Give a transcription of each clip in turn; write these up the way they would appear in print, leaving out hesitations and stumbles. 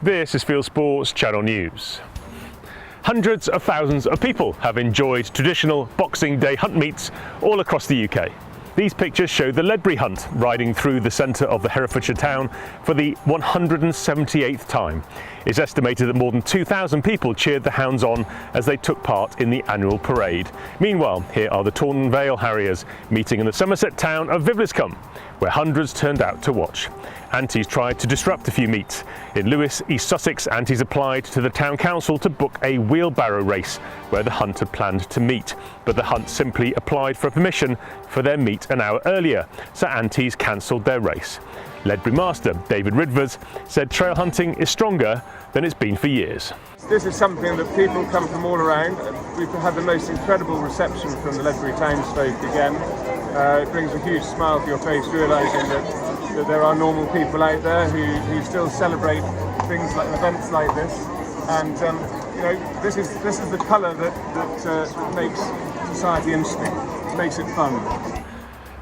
This is Fieldsports Channel News. Hundreds of thousands of people have enjoyed traditional Boxing Day hunt meets all across the UK. These pictures show the Ledbury Hunt riding through the centre of the Herefordshire town for the 178th time. It's estimated that more than 2,000 people cheered the hounds on as they took part in the annual parade. Meanwhile, here are the Taunton Vale Harriers meeting in the Somerset town of Vivliscombe, where hundreds turned out to watch. Antis tried to disrupt a few meets. In Lewes, East Sussex, Antis applied to the town council to book a wheelbarrow race where the hunt had planned to meet, but the hunt simply applied for permission for their meet an hour earlier, so Antis cancelled their race. Ledbury Master David Ridvers said trail hunting is stronger than it's been for years. This is something that people come from all around. We've had the most incredible reception from the Ledbury townsfolk again. It brings a huge smile to your face, realising that there are normal people out there who still celebrate things like events like this. And you know, this is the colour that makes society interesting, makes it fun.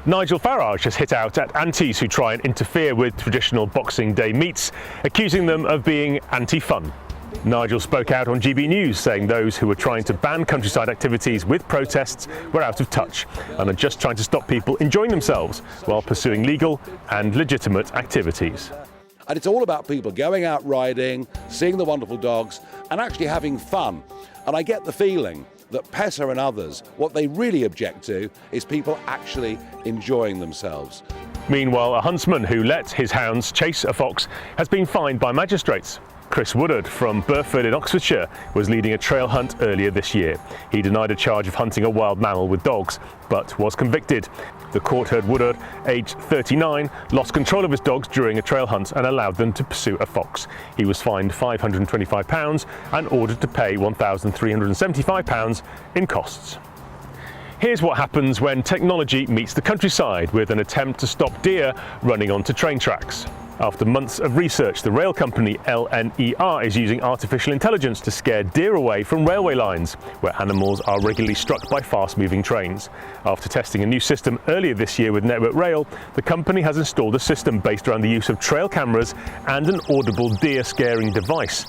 Nigel Farage has hit out at Antis who try and interfere with traditional Boxing Day meets, accusing them of being anti-fun. Nigel spoke out on GB News, saying those who were trying to ban countryside activities with protests were out of touch and are just trying to stop people enjoying themselves while pursuing legal and legitimate activities. And it's all about people going out riding, seeing the wonderful dogs and actually having fun. And I get the feeling that PESA and others, what they really object to is people actually enjoying themselves. Meanwhile, a huntsman who let his hounds chase a fox has been fined by magistrates. Chris Woodard from Burford in Oxfordshire was leading a trail hunt earlier this year. He denied a charge of hunting a wild mammal with dogs, but was convicted. The court heard Woodard, aged 39, lost control of his dogs during a trail hunt and allowed them to pursue a fox. He was fined £525 and ordered to pay £1,375 in costs. Here's what happens when technology meets the countryside with an attempt to stop deer running onto train tracks. After months of research, the rail company LNER is using artificial intelligence to scare deer away from railway lines, where animals are regularly struck by fast-moving trains. After testing a new system earlier this year with Network Rail, the company has installed a system based around the use of trail cameras and an audible deer scaring device.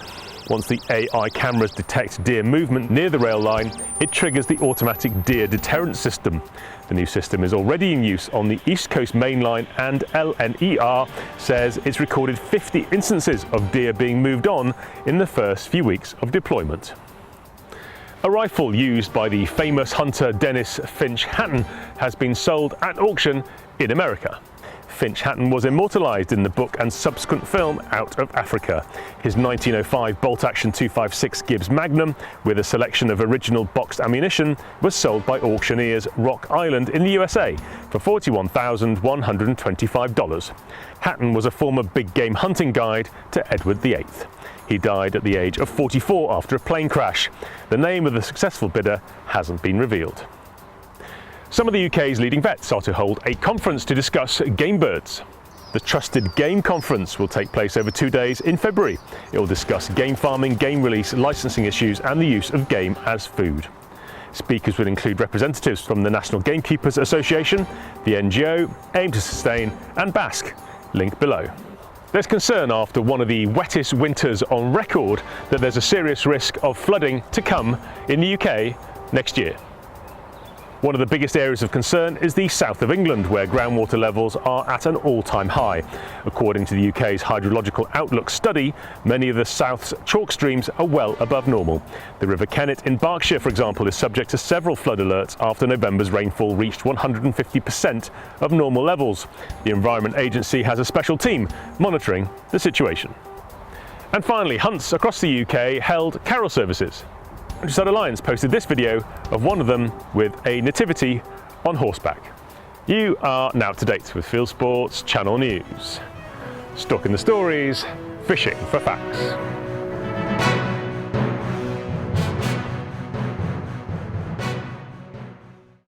Once the AI cameras detect deer movement near the rail line, it triggers the automatic deer deterrent system. The new system is already in use on the East Coast Main Line, and LNER says it's recorded 50 instances of deer being moved on in the first few weeks of deployment. A rifle used by the famous hunter Dennis Finch Hatton has been sold at auction in America. Finch Hatton was immortalised in the book and subsequent film Out of Africa. His 1905 bolt-action .256 Gibbs Magnum, with a selection of original boxed ammunition, was sold by auctioneers Rock Island in the USA for $41,125. Hatton was a former big game hunting guide to Edward VIII. He died at the age of 44 after a plane crash. The name of the successful bidder hasn't been revealed. Some of the UK's leading vets are to hold a conference to discuss game birds. The Trusted Game Conference will take place over 2 days in February. It will discuss game farming, game release, licensing issues and the use of game as food. Speakers will include representatives from the National Gamekeepers Association, the NGO, Aim to Sustain and BASC. Link below. There's concern after one of the wettest winters on record that there's a serious risk of flooding to come in the UK next year. One of the biggest areas of concern is the south of England, where groundwater levels are at an all-time high. According to the UK's Hydrological Outlook study, many of the south's chalk streams are well above normal. The River Kennet in Berkshire, for example, is subject to several flood alerts after November's rainfall reached 150% of normal levels. The Environment Agency has a special team monitoring the situation. And finally, hunts across the UK held carol services. Countryside Alliance posted this video of one of them with a nativity on horseback. You are now up to date with Fieldsports Channel News. Stalking the stories, fishing for facts.